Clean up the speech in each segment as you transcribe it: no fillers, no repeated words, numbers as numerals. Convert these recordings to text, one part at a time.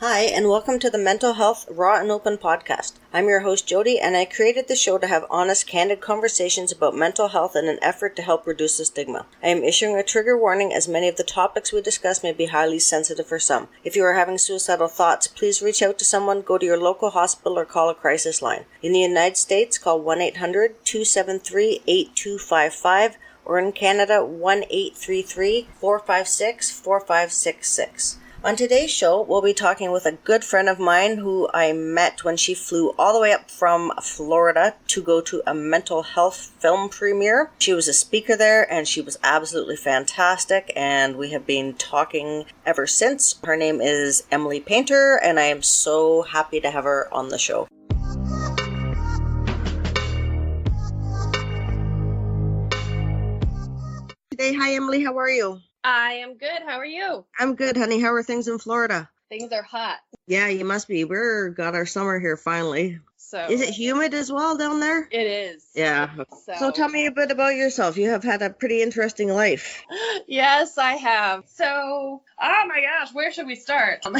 Hi, and welcome to the Mental Health Raw and Open podcast. I'm your host, Jody, and I created the show to have honest, candid conversations about mental health in an effort to help reduce the stigma. I am issuing a trigger warning as many of the topics we discuss may be highly sensitive for some. If you are having suicidal thoughts, please reach out to someone, go to your local hospital, or call a crisis line. In the United States, call 1-800-273-8255, or in Canada, 1-833-456-4566. On today's show, we'll be talking with a good friend of mine who I met when she flew all the way up from Florida to go to a mental health film premiere. She was a speaker there and she was absolutely fantastic, and we have been talking ever since. Her name is Emily Painter, and I am so happy to have her on the show. Today, hi Emily, how are you? I am good. How are you? I'm good, honey. How are things in Florida? Things are hot. Yeah, you must be. We're got our summer here finally. So is it humid as well down there? It is. Yeah. So tell me a bit about yourself. You have had a pretty interesting life. Yes, I have. So, oh my gosh, where should we start? So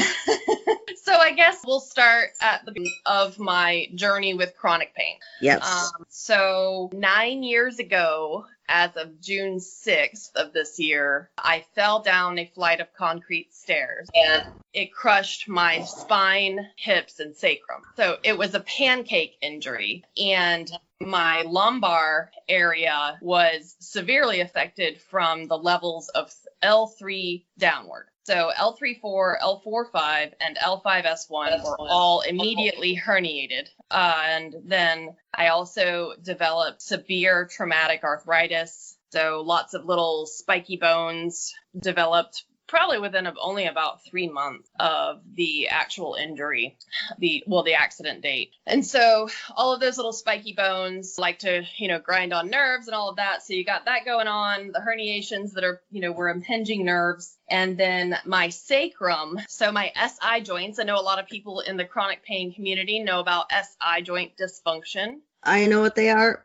I guess we'll start at the beginning of my journey with chronic pain. Yes. So 9 years ago, as of June 6th of this year, I fell down a flight of concrete stairs and it crushed my spine, hips, and sacrum. So it was a pancake injury, and my lumbar area was severely affected from the levels of L3 downward. So L3-4, L4-5, and L5-S1 were all immediately herniated. And then I also developed severe traumatic arthritis. So lots of little spiky bones developed probably within only about 3 months of the actual injury, the accident date. And so all of those little spiky bones like to, grind on nerves and all of that. So you got that going on, the herniations that are, were impinging nerves. And then my sacrum, so my SI joints, I know a lot of people in the chronic pain community know about SI joint dysfunction. I know what they are.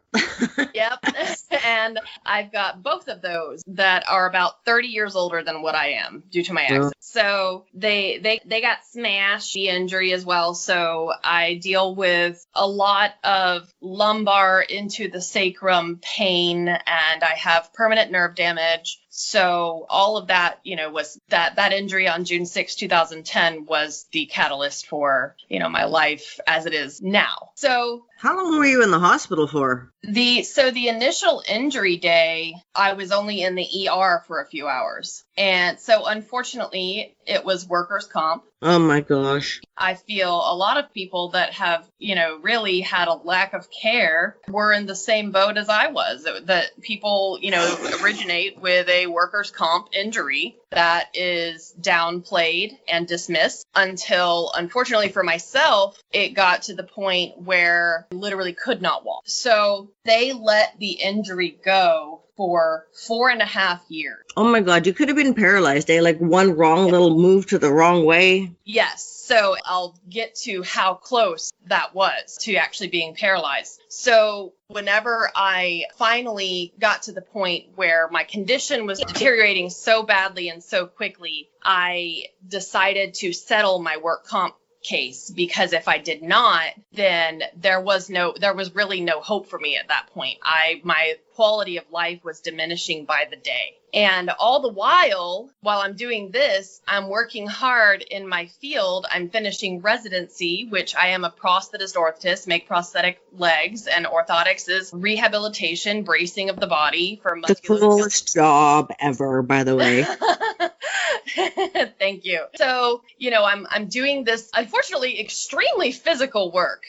Yep. And I've got both of those that are about 30 years older than what I am due to my accident. So they got smashed, the injury as well. So I deal with a lot of lumbar into the sacrum pain, and I have permanent nerve damage. So all of that, was that injury on June 6, 2010 was the catalyst for, my life as it is now. So how long were you in the hospital for? The initial injury day, I was only in the ER for a few hours. And so unfortunately, it was workers' comp. Oh my gosh. I feel a lot of people that have, really had a lack of care were in the same boat as I was. That people, originate with a workers' comp injury that is downplayed and dismissed until, unfortunately for myself, it got to the point where I literally could not walk. So they let the injury go for 4.5 years. Oh my God, you could have been paralyzed, eh? Like one wrong little move to the wrong way. Yes. So I'll get to how close that was to actually being paralyzed. So whenever I finally got to the point where my condition was deteriorating so badly and so quickly, I decided to settle my work comp case, because if I did not, then there was really no hope for me at that point. My quality of life was diminishing by the day. And all the while I'm doing this, I'm working hard in my field. I'm finishing residency, which I am a prosthetist orthotist, make prosthetic legs, and orthotics is rehabilitation, bracing of the body for muscular. The coolest job ever, by the way. Thank you. So, I'm doing this, unfortunately, extremely physical work.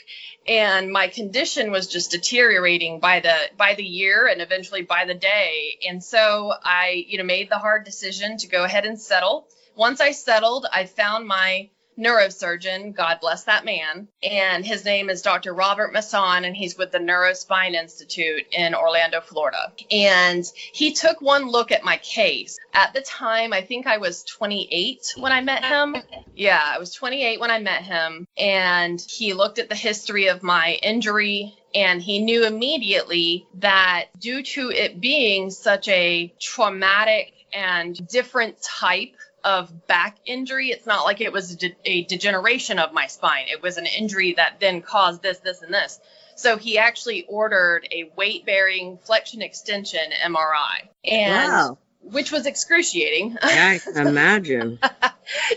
And my condition was just deteriorating by the year and eventually by the day. And so I, made the hard decision to go ahead and settle. Once I settled, I found my neurosurgeon, God bless that man, and his name is Dr. Robert Masson, and he's with the Neurospine Institute in Orlando, Florida. And he took one look at my case. At the time, I think I was 28 when I met him. Yeah, I was 28 when I met him, and he looked at the history of my injury, and he knew immediately that due to it being such a traumatic and different type of back injury. It's not like it was a degeneration of my spine. It was an injury that then caused this, and this. So he actually ordered a weight-bearing flexion extension MRI, and Wow. which was excruciating. Yeah, I can imagine.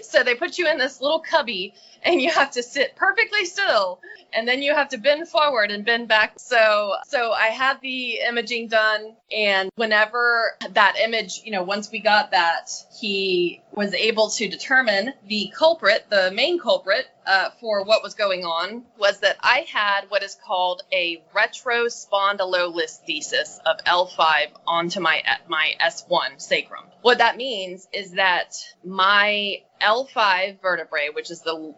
So they put you in this little cubby, and you have to sit perfectly still, and then you have to bend forward and bend back. So I had the imaging done, and whenever that image, once we got that, he was able to determine the culprit, the main culprit for what was going on was that I had what is called a retrospondylolisthesis of L5 onto my S1 sacrum. What that means is that my L5 vertebrae, which is the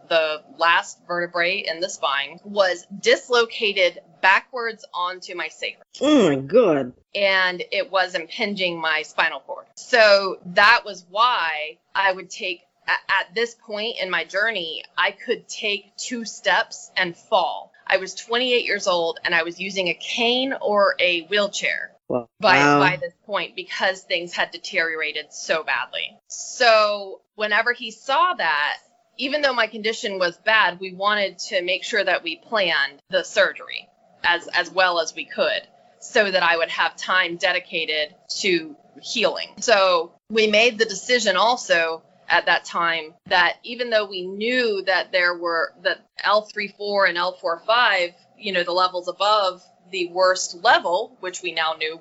last vertebrae in the spine, was dislocated backwards onto my sacrum. Oh my God. And it was impinging my spinal cord. So that was why I would take, at this point in my journey, I could take 2 steps and fall. I was 28 years old, and I was using a cane or a wheelchair Wow. by this point because things had deteriorated so badly. So whenever he saw that, even though my condition was bad, we wanted to make sure that we planned the surgery as well as we could so that I would have time dedicated to healing. So we made the decision also at that time that even though we knew that there were that L3-4 and L4-5, the levels above the worst level, which we now knew,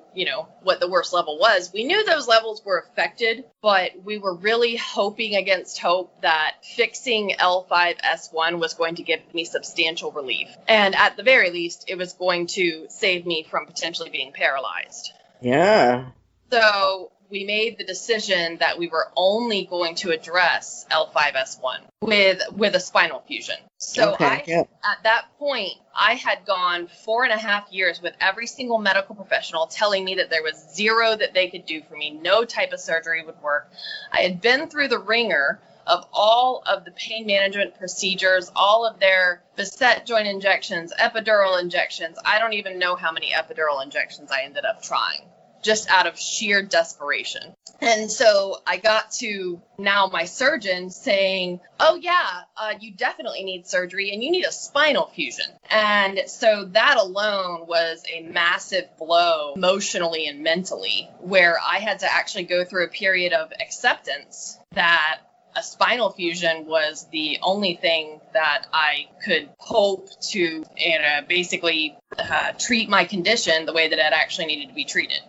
what the worst level was, we knew those levels were affected, but we were really hoping against hope that fixing L5-S1 was going to give me substantial relief. And at the very least, it was going to save me from potentially being paralyzed. Yeah. So we made the decision that we were only going to address L5-S1 with a spinal fusion. So Okay, at that point, I had gone 4.5 years with every single medical professional telling me that there was zero that they could do for me. No type of surgery would work. I had been through the ringer of all of the pain management procedures, all of their facet joint injections, epidural injections. I don't even know how many epidural injections I ended up trying, just out of sheer desperation. And so I got to now my surgeon saying, oh yeah, you definitely need surgery and you need a spinal fusion. And so that alone was a massive blow emotionally and mentally, where I had to actually go through a period of acceptance that a spinal fusion was the only thing that I could hope to, basically treat my condition the way that it actually needed to be treated.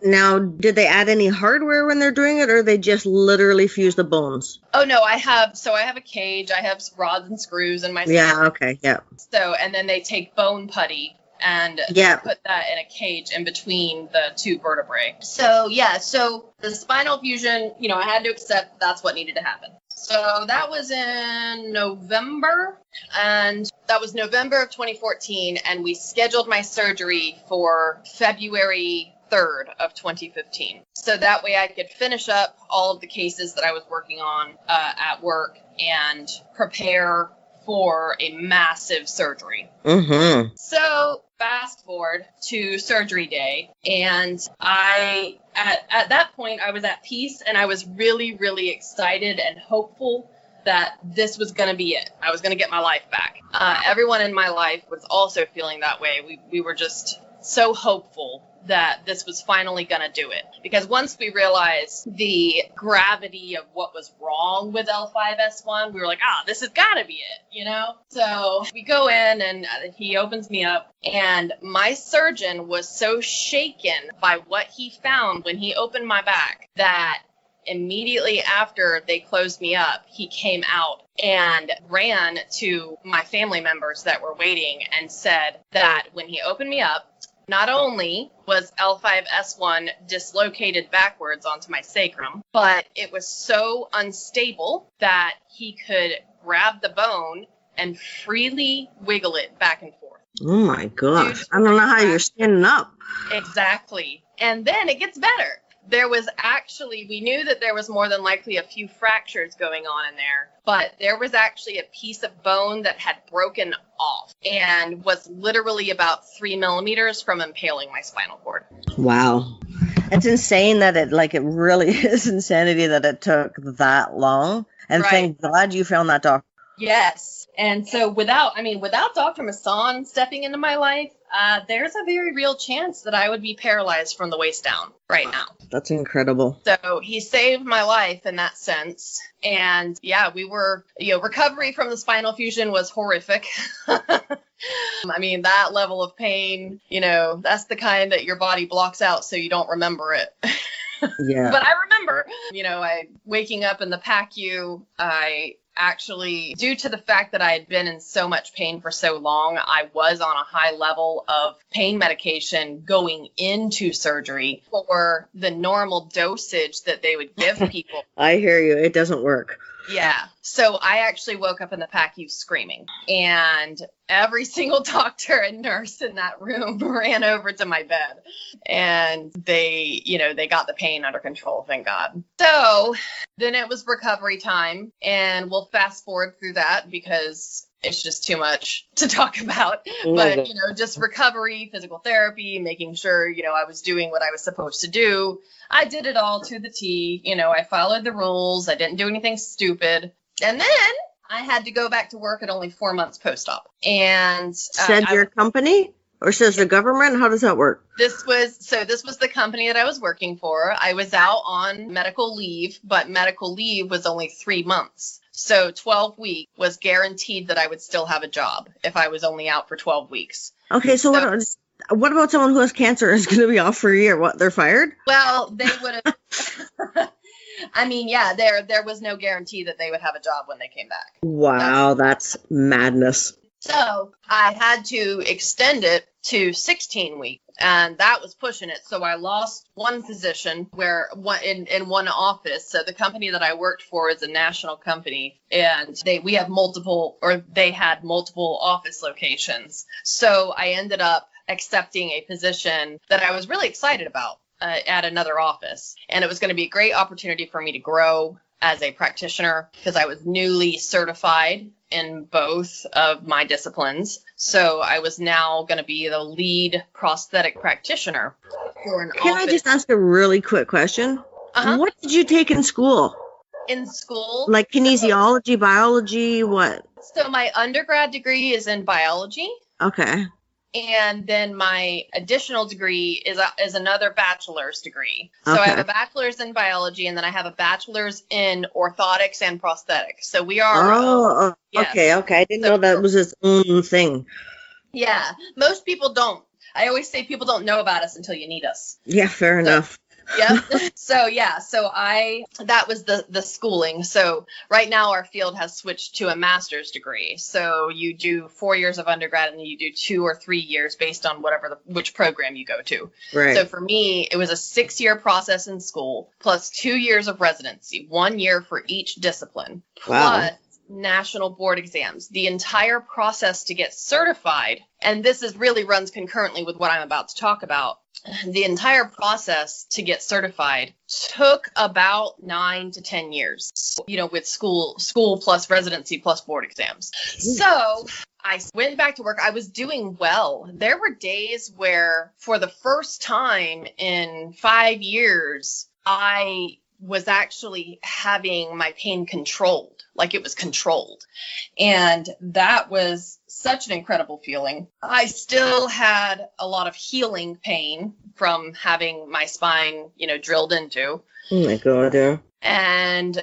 Now, did they add any hardware when they're doing it, or they just literally fuse the bones? Oh no, I have a cage, I have rods and screws in my Yeah, spine. okay, yeah. So, and then they take bone putty and Yeah. put that in a cage in between the 2 vertebrae. So the spinal fusion, I had to accept that's what needed to happen. So that was in November, and that was November of 2014, and we scheduled my surgery for February 3rd of 2015. So that way I could finish up all of the cases that I was working on at work and prepare for a massive surgery. Mm-hmm. So fast forward to surgery day, and at that point I was at peace, and I was really, really excited and hopeful that this was going to be it. I was going to get my life back. Everyone in my life was also feeling that way. We were just so hopeful that this was finally going to do it. Because once we realized the gravity of what was wrong with L5-S1, we were like, this has got to be it, So we go in, and he opens me up, and my surgeon was so shaken by what he found when he opened my back that immediately after they closed me up, he came out and ran to my family members that were waiting and said that when he opened me up, not only was L5-S1 dislocated backwards onto my sacrum, but it was so unstable that he could grab the bone and freely wiggle it back and forth. Oh my gosh. I don't know how you're standing up. Exactly. And then it gets better. There was actually, we knew that there was more than likely a few fractures going on in there, but there was actually a piece of bone that had broken off and was literally about 3 millimeters from impaling my spinal cord. Wow. It's insane that it really is insanity that it took that long. And Right. thank God you found that doctor. Yes. And so without Dr. Masson stepping into my life, there's a very real chance that I would be paralyzed from the waist down right now. That's incredible. So he saved my life in that sense. And yeah, we were, recovery from the spinal fusion was horrific. I mean, that level of pain, that's the kind that your body blocks out so you don't remember it. Yeah. But I remember, waking up in the PACU, I actually, due to the fact that I had been in so much pain for so long, I was on a high level of pain medication going into surgery for the normal dosage that they would give people. I hear you. It doesn't work. Yeah. So I actually woke up in the PACU screaming, and every single doctor and nurse in that room ran over to my bed, and they got the pain under control, thank God. So then it was recovery time, and we'll fast forward through that because it's just too much to talk about. But, just recovery, physical therapy, making sure, I was doing what I was supposed to do. I did it all to the T. I followed the rules. I didn't do anything stupid. And then I had to go back to work at only 4 months post-op. And said your company or says the government? How does that work? This was the company that I was working for. I was out on medical leave, but medical leave was only 3 months. So 12 weeks was guaranteed that I would still have a job if I was only out for 12 weeks. Okay, so what about someone who has cancer and is going to be off for a year? What, they're fired? Well, they would have. I mean, yeah, there was no guarantee that they would have a job when they came back. Wow, that's madness. So I had to extend it to 16 weeks, and that was pushing it. So I lost one position in one office. So the company that I worked for is a national company, and they had multiple office locations. So I ended up accepting a position that I was really excited about at another office, and it was going to be a great opportunity for me to grow as a practitioner because I was newly certified in both of my disciplines. So I was now going to be the lead prosthetic practitioner for an office. Can I just ask a really quick question? Uh-huh. What did you take in school? In school? Like kinesiology, biology, what? So my undergrad degree is in biology. Okay. And then my additional degree is another bachelor's degree. So I have a bachelor's in biology, and then I have a bachelor's in orthotics and prosthetics. So we are. Yes. Okay. I didn't know that was its own thing. Yeah. Most people don't. I always say people don't know about us until you need us. Yeah, fair enough. Yep. So that was the schooling. So right now our field has switched to a master's degree. So you do 4 years of undergrad and then you do 2 or 3 years based on which program you go to. Right. So for me, it was a 6-year process in school plus 2 years of residency, 1 year for each discipline, plus national board exams. The entire process to get certified, and this really runs concurrently with what I'm about to talk about. The entire process to get certified took about 9 to 10 years, with school plus residency plus board exams. So I went back to work. I was doing well. There were days where for the first time in 5 years, I was actually having my pain controlled, like it was controlled. And that was such an incredible feeling. I still had a lot of healing pain from having my spine, drilled into. Oh my God, yeah. And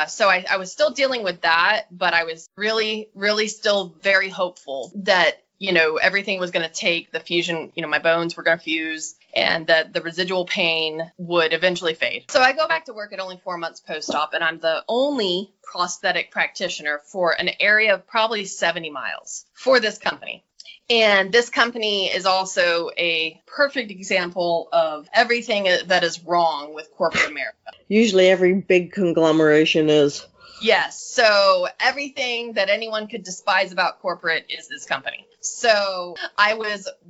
so I was still dealing with that, but I was really, really still very hopeful that, everything was going to take the fusion, my bones were going to fuse, and that the residual pain would eventually fade. So I go back to work at only 4 months post-op, and I'm the only prosthetic practitioner for an area of probably 70 miles for this company. And this company is also a perfect example of everything that is wrong with corporate America. Usually every big conglomeration is. Yes. So everything that anyone could despise about corporate is this company. So I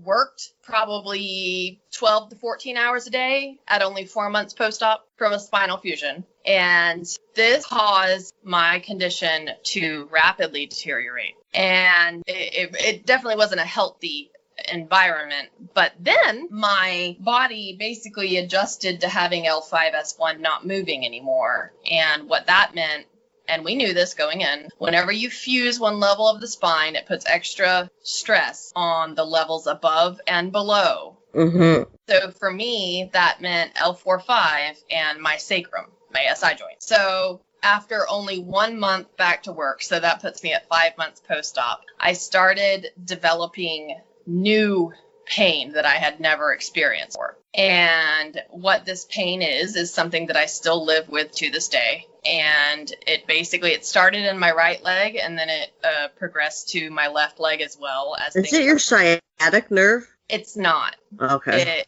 worked probably 12 to 14 hours a day at only 4 months post-op from a spinal fusion. And this caused my condition to rapidly deteriorate. And it definitely wasn't a healthy environment. But then my body basically adjusted to having L5S1 not moving anymore. And what that meant, and we knew this going in, whenever you fuse one level of the spine, it puts extra stress on the levels above and below. Mm-hmm. So for me, that meant L4-5 and my sacrum, my SI joint. So after only 1 month back to work, so that puts me at 5 months post-op, I started developing new pain that I had never experienced before. And what this pain is something that I still live with to this day. And it started in my right leg, and then it progressed to my left leg as well. Is it your sciatic nerve? It's not. Okay.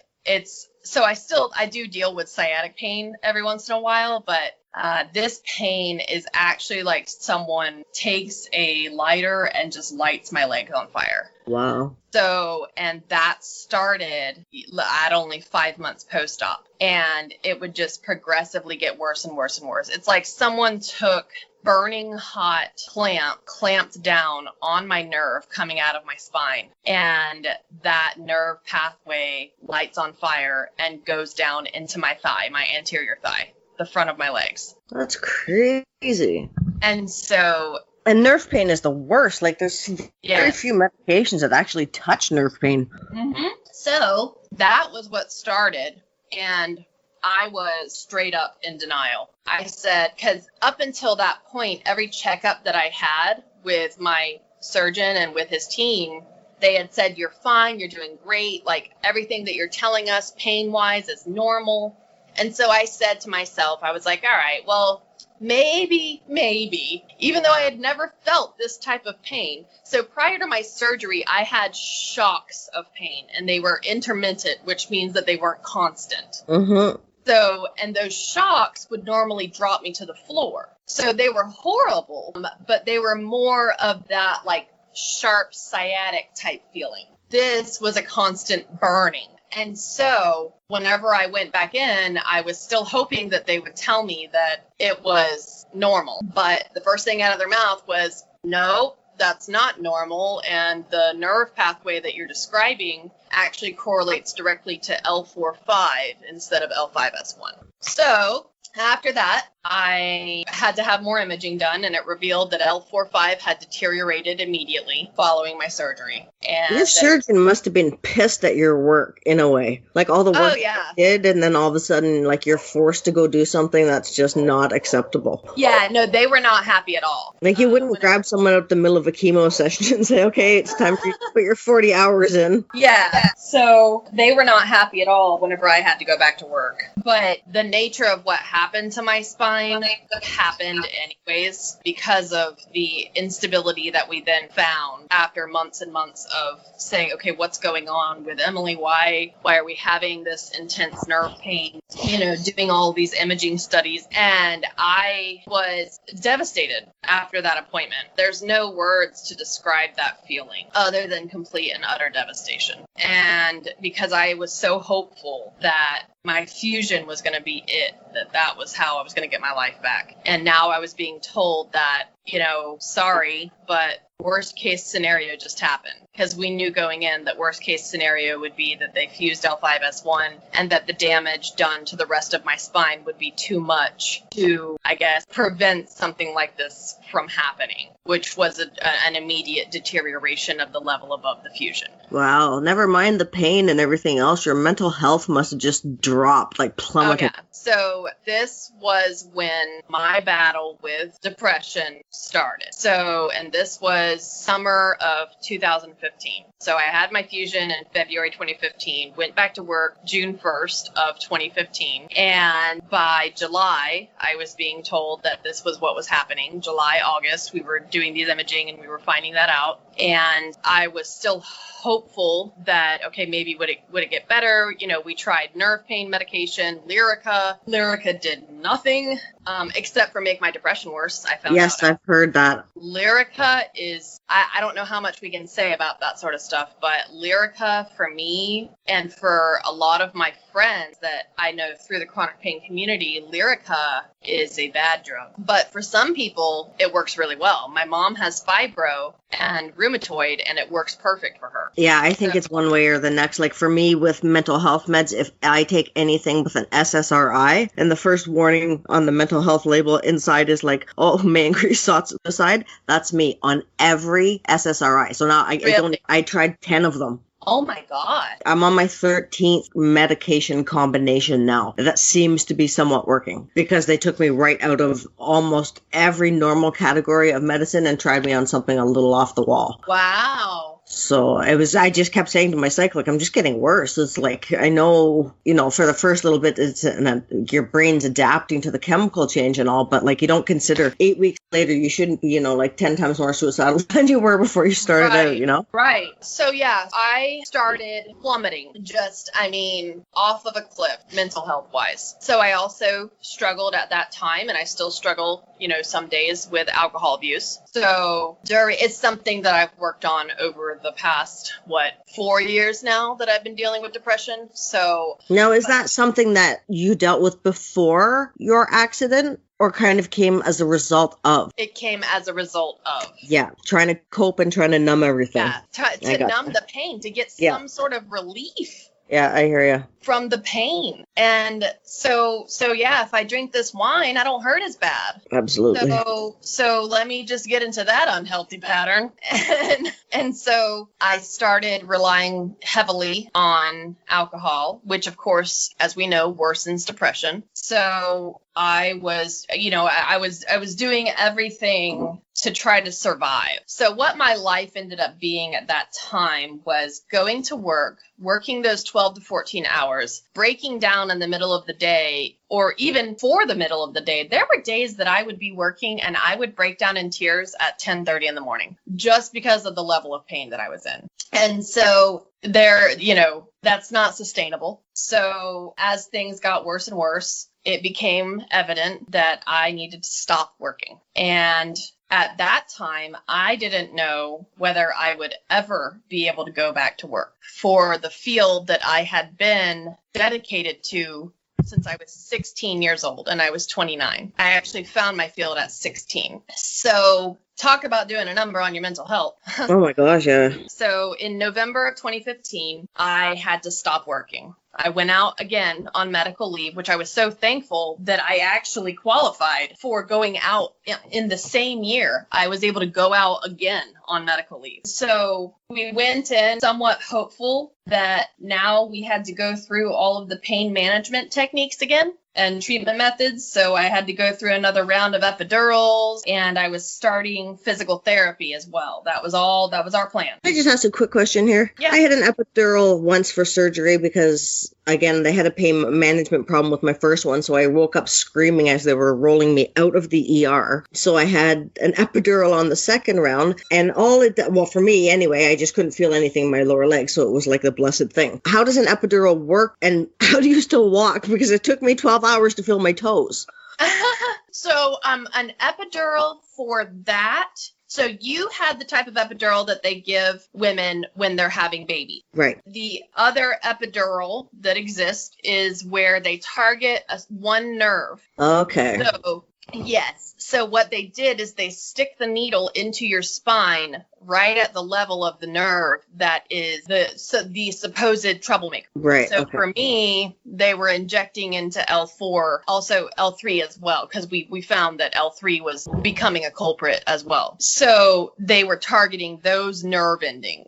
So I do deal with sciatic pain every once in a while, but this pain is actually like someone takes a lighter and just lights my leg on fire. Wow. So, and that started at only 5 months post-op, and it would just progressively get worse and worse and worse. It's like someone took burning hot clamped down on my nerve coming out of my spine, and that nerve pathway lights on fire and goes down into my thigh, my anterior thigh, the front of my legs. That's crazy. And nerve pain is the worst. Like, there's very few medications that actually touch nerve pain. Mm-hmm. So that was what started, and I was straight up in denial. I said, because up until that point, every checkup that I had with my surgeon and with his team, they had said, you're fine, you're doing great, like everything that you're telling us pain-wise is normal. And so I said to myself, I was like, all right, well, maybe, even though I had never felt this type of pain. So prior to my surgery, I had shocks of pain, and they were intermittent, which means that they weren't constant. Mm-hmm. So, and those shocks would normally drop me to the floor. So they were horrible, but they were more of that like sharp sciatic type feeling. This was a constant burning. And so whenever I went back in, I was still hoping that they would tell me that it was normal. But the first thing out of their mouth was, no, that's not normal. And the nerve pathway that you're describing actually correlates directly to L4-5 instead of L5S1. So after that, I had to have more imaging done, and it revealed that L4-5 had deteriorated immediately following my surgery. And your surgeon must have been pissed at your work in a way. Like all the work you did, and then all of a sudden, like you're forced to go do something that's just not acceptable. Yeah, no, they were not happy at all. Like you wouldn't grab someone up the middle of a chemo session and say, okay, it's time for you to put your 40 hours in. Yeah, so they were not happy at all whenever I had to go back to work. But the nature of what happened to my spine happened anyways because of the instability that we then found after months and months of saying, okay, what's going on with Emily? Why are we having this intense nerve pain? Doing all these imaging studies. And I was devastated after that appointment. There's no words to describe that feeling other than complete and utter devastation. And because I was so hopeful that my fusion was going to be it, that was how I was going to get my life back. And now I was being told that, sorry, but worst case scenario just happened. Because we knew going in that worst case scenario would be that they fused L5S1 and that the damage done to the rest of my spine would be too much to, I guess, prevent something like this from happening, which was an immediate deterioration of the level above the fusion. Wow, never mind the pain and everything else. Your mental health must have just dropped, like plummeted. Oh, yeah. So this was when my battle with depression started. And this was summer of 2015. So I had my fusion in February 2015, went back to work June 1st of 2015. And by July, I was being told that this was what was happening. July, August, we were doing these imaging and we were finding that out. And I was still hopeful that, okay, maybe would it get better? We tried nerve pain medication, Lyrica. Lyrica did nothing except for make my depression worse. I found out. Yes, I've heard that. Lyrica is, I don't know how much we can say about that sort of stuff. stuff, but Lyrica for me and for a lot of my friends that I know through the chronic pain community, Lyrica is a bad drug. But for some people, it works really well. My mom has fibro and rheumatoid, and it works perfect for her. Yeah, I think it's one way or the next. Like for me with mental health meds, if I take anything with an SSRI, and the first warning on the mental health label inside is like, oh, may increase thoughts suicide, that's me on every SSRI. So now I tried 10 of them. Oh my God. I'm on my 13th medication combination now. That seems to be somewhat working because they took me right out of almost every normal category of medicine and tried me on something a little off the wall. Wow. So I just kept saying to my psych, like, I'm just getting worse. It's like, I know, for the first little bit, your brain's adapting to the chemical change and all, but like, you don't consider 8 weeks later, you shouldn't be, like 10 times more suicidal than you were before you started out, Right. So yeah, I started plummeting, off of a cliff, mental health wise. So I also struggled at that time, and I still struggle, some days with alcohol abuse. So it's something that I've worked on over the past, 4 years now that I've been dealing with depression. So now, is that something that you dealt with before your accident? Or kind of came as a result of? It came as a result of. Yeah, trying to cope and trying to numb everything. Yeah, to numb the pain, to get some sort of relief. Yeah, I hear you. From the pain. And so yeah, if I drink this wine, I don't hurt as bad. Absolutely. So let me just get into that unhealthy pattern. And so I started relying heavily on alcohol, which of course, as we know, worsens depression. So I was doing everything to try to survive. So what my life ended up being at that time was going to work, working those 12 to 14 hours, breaking down in the middle of the day, or even for the middle of the day. There were days that I would be working and I would break down in tears at 10:30 in the morning, just because of the level of pain that I was in. And so that's not sustainable. So as things got worse and worse, it became evident that I needed to stop working. And at that time, I didn't know whether I would ever be able to go back to work for the field that I had been dedicated to since I was 16 years old and I was 29. I actually found my field at 16. So talk about doing a number on your mental health. Oh my gosh, yeah. So in November of 2015, I had to stop working. I went out again on medical leave, which I was so thankful that I actually qualified for going out in the same year. I was able to go out again on medical leave. So we went in somewhat hopeful that now we had to go through all of the pain management techniques again and treatment methods. So I had to go through another round of epidurals, and I was starting physical therapy as well. That was our plan. I just asked a quick question here. Yeah. I had an epidural once for surgery because, again, they had a pain management problem with my first one. So I woke up screaming as they were rolling me out of the ER. So I had an epidural on the second round, and for me anyway, I just couldn't feel anything in my lower leg. So it was like the blessed thing. How does an epidural work, and how do you still walk? Because it took me 12 hours to feel my toes. So an epidural for that. So you had the type of epidural that they give women when they're having babies. Right. The other epidural that exists is where they target one nerve. Okay. So, yes. So what they did is they stick the needle into your spine right at the level of the nerve that is the supposed troublemaker. Right. So for me, they were injecting into L4, also L3 as well, because we found that L3 was becoming a culprit as well. So they were targeting those nerve endings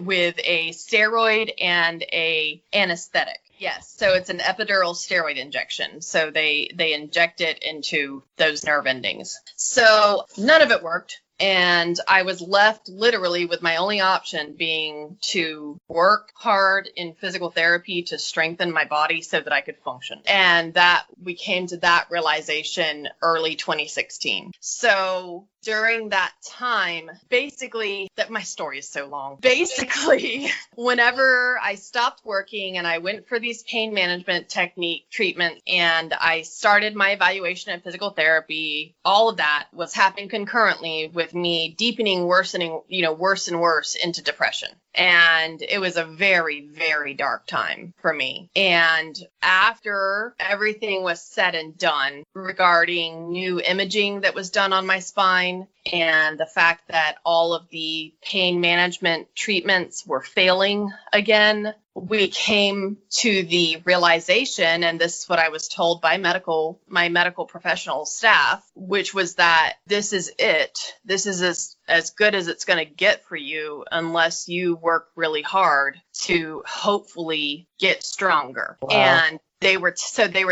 with a steroid and a anesthetic. Yes, so it's an epidural steroid injection. So they inject it into those nerve endings. So none of it worked. And I was left literally with my only option being to work hard in physical therapy to strengthen my body so that I could function. And that we came to that realization early 2016. So during that time, basically, that my story is so long. Basically, whenever I stopped working and I went for these pain management technique treatments and I started my evaluation of physical therapy, all of that was happening concurrently with with me deepening, worsening, worse and worse into depression. And it was a very, very dark time for me. And after everything was said and done regarding new imaging that was done on my spine and the fact that all of the pain management treatments were failing again, we came to the realization, and this is what I was told by my medical professional staff, which was that this is it. This is as good as it's going to get for you unless you work really hard to hopefully get stronger. Wow. And they were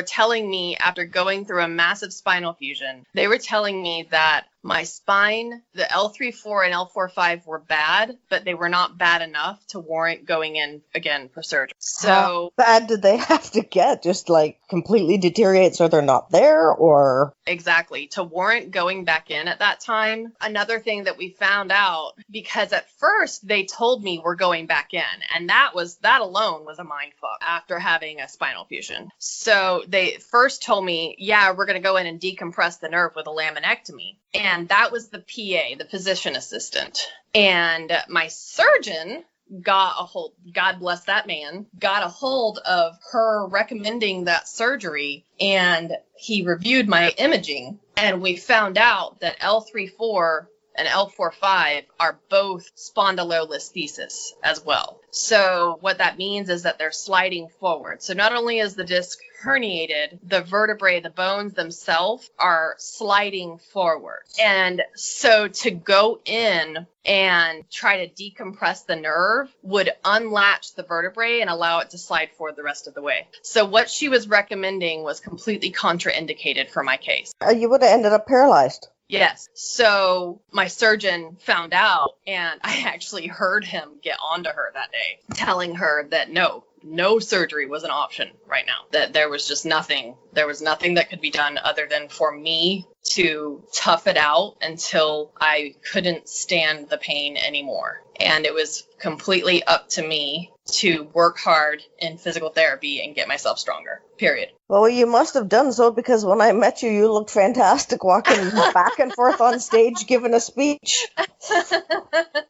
telling me, after going through a massive spinal fusion, they were telling me that my spine, the L3-4 and L4-5 were bad, but they were not bad enough to warrant going in again for surgery. So how bad did they have to get? Just like completely deteriorate so they're not there, or? Exactly. To warrant going back in at that time. Another thing that we found out, because at first they told me we're going back in, and that alone was a mind fuck after having a spinal fusion. So they first told me, yeah, we're going to go in and decompress the nerve with a laminectomy. And that was the PA, the physician assistant. And my surgeon got a hold, God bless that man, got a hold of her recommending that surgery, and he reviewed my imaging, and we found out that L3-4 and L4-5 are both spondylolisthesis as well. So what that means is that they're sliding forward. So not only is the disc herniated, the vertebrae, the bones themselves are sliding forward. And so to go in and try to decompress the nerve would unlatch the vertebrae and allow it to slide forward the rest of the way. So what she was recommending was completely contraindicated for my case. You would have ended up paralyzed. Yes. So my surgeon found out, and I actually heard him get onto her that day, telling her that no surgery was an option right now, that there was nothing that could be done other than for me to tough it out until I couldn't stand the pain anymore. And it was completely up to me to work hard in physical therapy and get myself stronger, period. Well, you must have done so, because when I met you, you looked fantastic walking back and forth on stage giving a speech.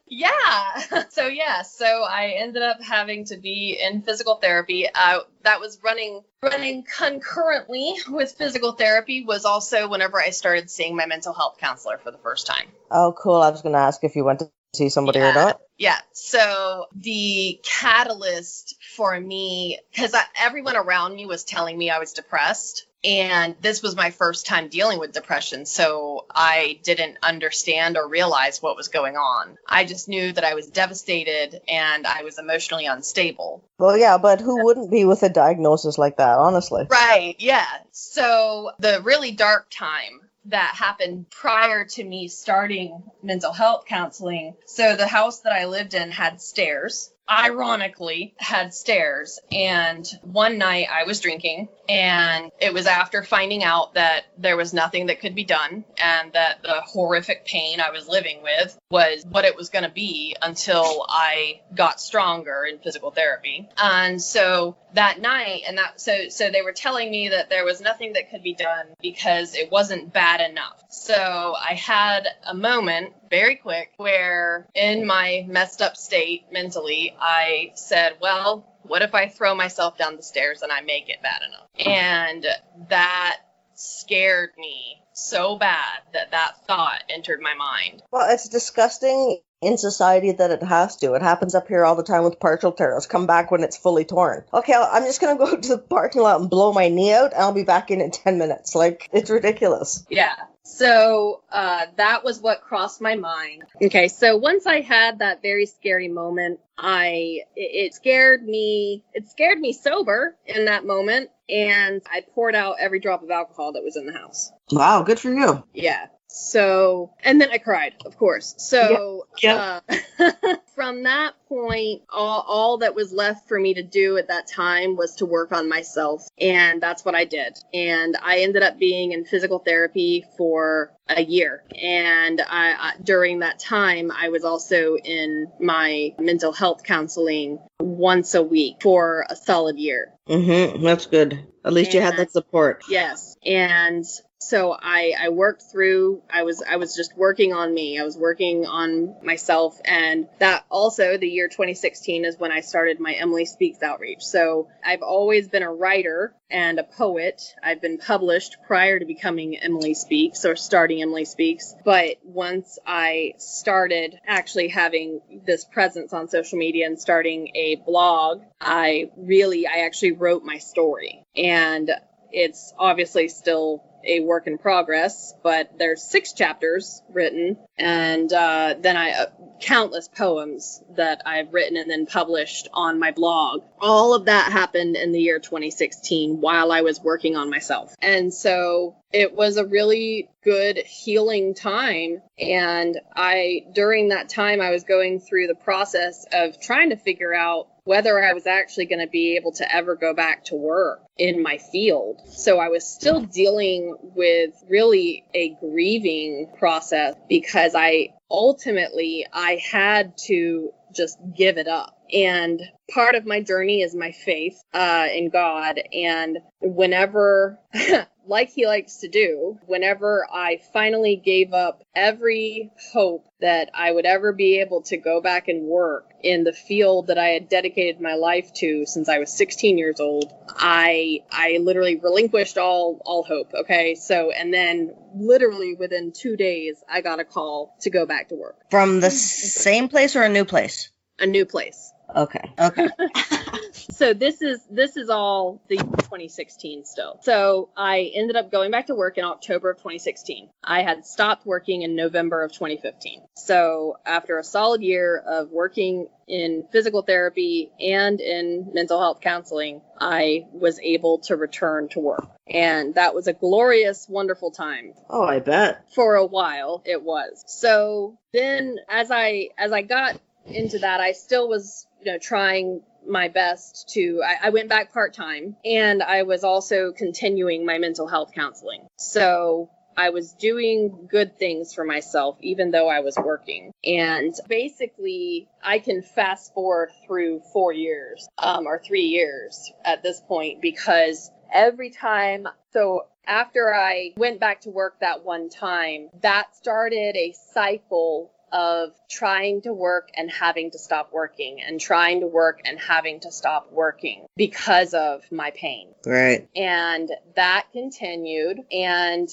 Yeah. So I ended up having to be in physical therapy. That was running concurrently with physical therapy was also whenever I started seeing my mental health counselor for the first time. Oh, cool. I was going to ask if you went to see somebody or not. Yeah. So the catalyst for me, because everyone around me was telling me I was depressed, and this was my first time dealing with depression, so I didn't understand or realize what was going on. I just knew that I was devastated and I was emotionally unstable. Well, yeah, but who wouldn't be with a diagnosis like that, honestly? Right, yeah. So the really dark time that happened prior to me starting mental health counseling. So the house that I lived in had stairs. Ironically, had stairs. And one night I was drinking, and it was after finding out that there was nothing that could be done and that the horrific pain I was living with was what it was going to be until I got stronger in physical therapy. And so that night, so they were telling me that there was nothing that could be done because it wasn't bad enough. So I had a moment very quick where in my messed up state mentally, I said, well, what if I throw myself down the stairs and I make it bad enough? And that scared me so bad that thought entered my mind. Well, it's disgusting in society that it has to. It happens up here all the time with partial tears. Come back when it's fully torn. Okay, I'm just going to go to the parking lot and blow my knee out, and I'll be back in 10 minutes. Like, it's ridiculous. Yeah. So that was what crossed my mind. Okay, so once I had that very scary moment, it scared me sober in that moment, and I poured out every drop of alcohol that was in the house. Wow, good for you. Yeah. So, and then I cried, of course. So, yep. From that point, all that was left for me to do at that time was to work on myself. And that's what I did. And I ended up being in physical therapy for a year. And during that time, I was also in my mental health counseling once a week for a solid year. That's good. At least you had that support. Yes. And so I worked through, I was just working on me. I was working on myself. And that also, the year 2016 is when I started my Emily Speaks outreach. So I've always been a writer and a poet. I've been published prior to becoming Emily Speaks or starting Emily Speaks. But once I started actually having this presence on social media and starting a blog, I actually wrote my story. And it's obviously still a work in progress, but there's 6 chapters written, and then countless poems that I've written and then published on my blog. All of that happened in the year 2016 while I was working on myself. And so it was a really good healing time. And during that time, I was going through the process of trying to figure out whether I was actually going to be able to ever go back to work in my field. So I was still dealing with really a grieving process because I had to just give it up. And part of my journey is my faith in God. And whenever, like he likes to do, whenever I finally gave up every hope that I would ever be able to go back and work in the field that I had dedicated my life to since I was 16 years old, I literally relinquished all hope. Okay. So, and then literally within 2 days, I got a call to go back to work. From the same place or a new place? A new place. Okay. So this is all the 2016 still. So I ended up going back to work in October of 2016. I had stopped working in November of 2015. So after a solid year of working in physical therapy and in mental health counseling, I was able to return to work. And that was a glorious, wonderful time. Oh, I bet. For a while it was. So then as I got into that, I still was, trying my best to, I went back part-time, and I was also continuing my mental health counseling. So I was doing good things for myself, even though I was working. And basically, I can fast forward through 4 years, or 3 years at this point, because every time, so after I went back to work that one time, that started a cycle of trying to work and having to stop working, and trying to work and having to stop working because of my pain. Right. And that continued. And,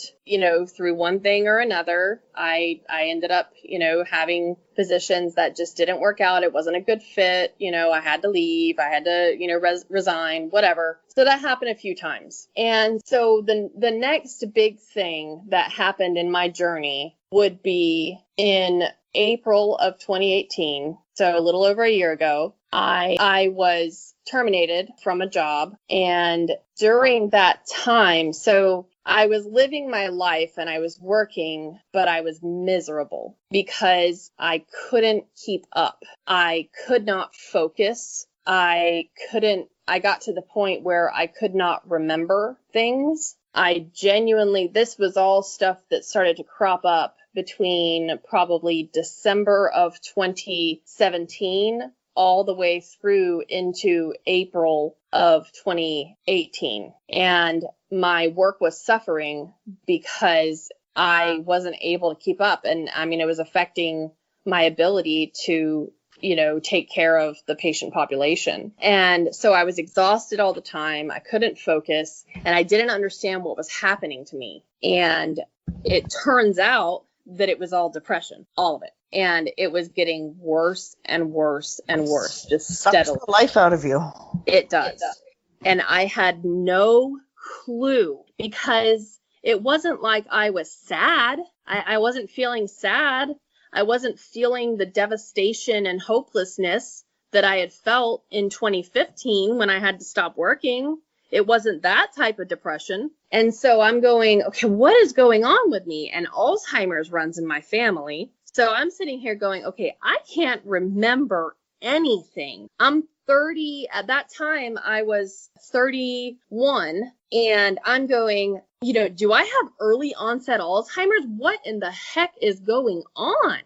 through one thing or another, I ended up, having positions that just didn't work out. It wasn't a good fit. I had to leave. I had to, resign, whatever. So that happened a few times. And so the next big thing that happened in my journey would be in April of 2018, so a little over a year ago, I was terminated from a job. And during that time, so I was living my life and I was working, but I was miserable because I couldn't keep up. I could not focus. I got to the point where I could not remember things. This was all stuff that started to crop up between probably December of 2017 all the way through into April of 2018. And my work was suffering because I wasn't able to keep up. And it was affecting my ability to, take care of the patient population. And so I was exhausted all the time. I couldn't focus, and I didn't understand what was happening to me. And it turns out that it was all depression, all of it. And it was getting worse and worse and worse, just steadily. Sucks the life out of you. It does. And I had no clue, because it wasn't like I was sad. I wasn't feeling sad. I wasn't feeling the devastation and hopelessness that I had felt in 2015 when I had to stop working. It wasn't that type of depression. And so I'm going, okay, what is going on with me? And Alzheimer's runs in my family. So I'm sitting here going, okay, I can't remember anything. I'm 30. At that time, I was 31. And I'm going, do I have early onset Alzheimer's? What in the heck is going on?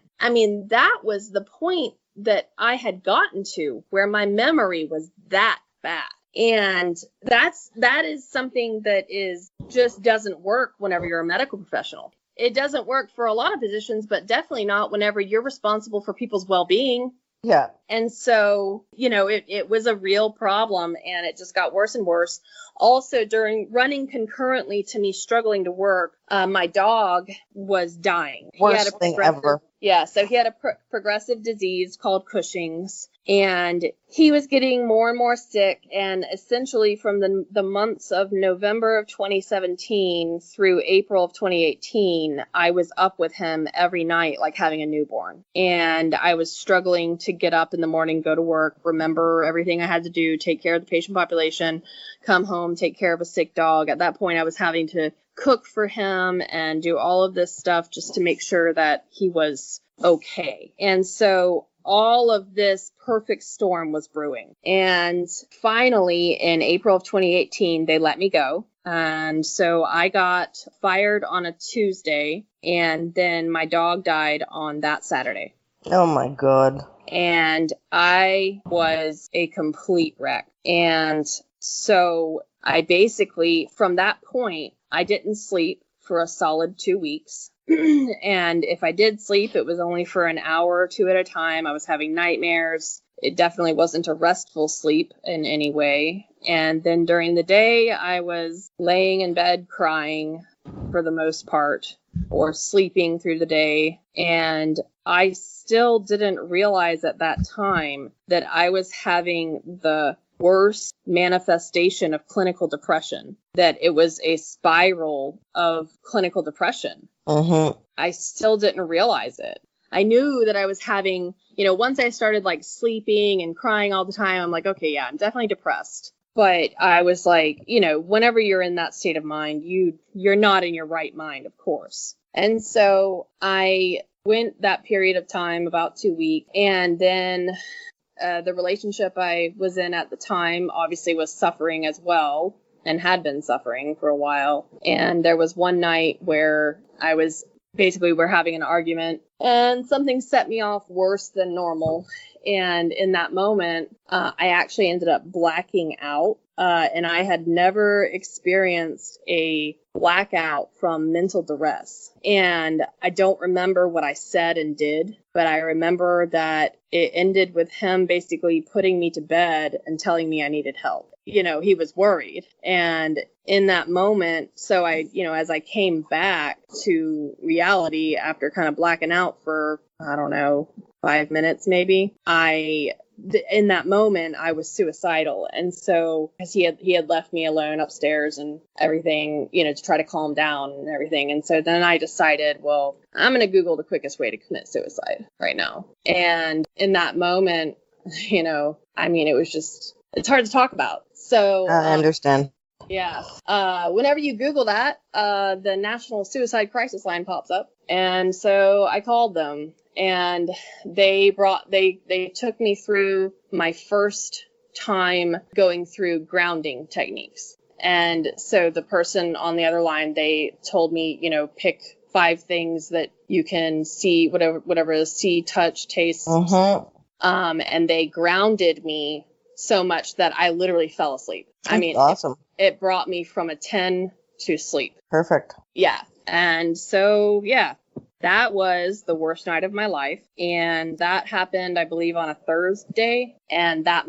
That was the point that I had gotten to where my memory was that bad. And that is something that is just doesn't work whenever you're a medical professional. It doesn't work for a lot of positions, but definitely not whenever you're responsible for people's well-being. Yeah. And so, it was a real problem, and it just got worse and worse. Also, during running concurrently to me struggling to work, my dog was dying. Worst thing ever. Yeah, so he had a progressive disease called Cushing's, and he was getting more and more sick. And essentially from the months of November of 2017 through April of 2018, I was up with him every night, like having a newborn. And I was struggling to get up in the morning, go to work, remember everything I had to do, take care of the patient population, come home, take care of a sick dog. At that point, I was having to cook for him and do all of this stuff just to make sure that he was okay. And so all of this perfect storm was brewing. And finally, in April of 2018, they let me go. And so I got fired on a Tuesday, and then my dog died on that Saturday. Oh my God. And I was a complete wreck. And so I basically, from that point, I didn't sleep for a solid 2 weeks. And if I did sleep, it was only for an hour or two at a time. I was having nightmares. It definitely wasn't a restful sleep in any way. And then during the day, I was laying in bed crying for the most part, or sleeping through the day. And I still didn't realize at that time that I was having the worst manifestation of clinical depression, that it was a spiral of clinical depression. I still didn't realize it. I knew that I was having, once I started like sleeping and crying all the time, I'm like, okay, yeah, I'm definitely depressed. But I was like, whenever you're in that state of mind, you're not in your right mind, of course. And so I went that period of time, about 2 weeks, and then the relationship I was in at the time obviously was suffering as well, and had been suffering for a while. And there was one night where we're having an argument, and something set me off worse than normal. And in that moment, I actually ended up blacking out. And I had never experienced a blackout from mental duress. And I don't remember what I said and did, but I remember that it ended with him basically putting me to bed and telling me I needed help. He was worried. And in that moment, so as I came back to reality after kind of blacking out for, I don't know, 5 minutes maybe, in that moment, I was suicidal. And so, because he had left me alone upstairs and everything, to try to calm down and everything. And so then I decided, well, I'm going to Google the quickest way to commit suicide right now. And in that moment, it was just, it's hard to talk about. So I understand. Yeah. Whenever you Google that, the National Suicide Crisis Line pops up. And so I called them, and they took me through my first time going through grounding techniques. And so the person on the other line, they told me, pick 5 things that you can see, whatever is see, touch, taste. And they grounded me so much that I literally fell asleep. Awesome. It brought me from a 10 to sleep. Perfect. Yeah. And so, yeah, that was the worst night of my life. And that happened, I believe, on a Thursday. And that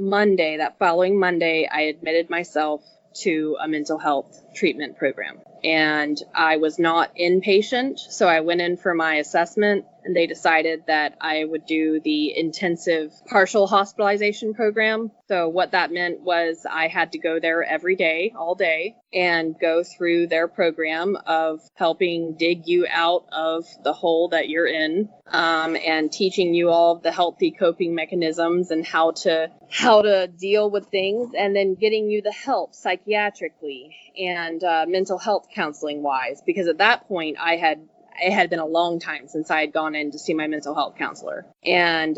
following Monday, I admitted myself to a mental health treatment program. And I was not inpatient, so I went in for my assessment, and they decided that I would do the intensive partial hospitalization program. So what that meant was I had to go there every day, all day, and go through their program of helping dig you out of the hole that you're in, and teaching you all of the healthy coping mechanisms and how to deal with things, and then getting you the help psychiatrically and mental health counseling wise, because at that point it had been a long time since I had gone in to see my mental health counselor. And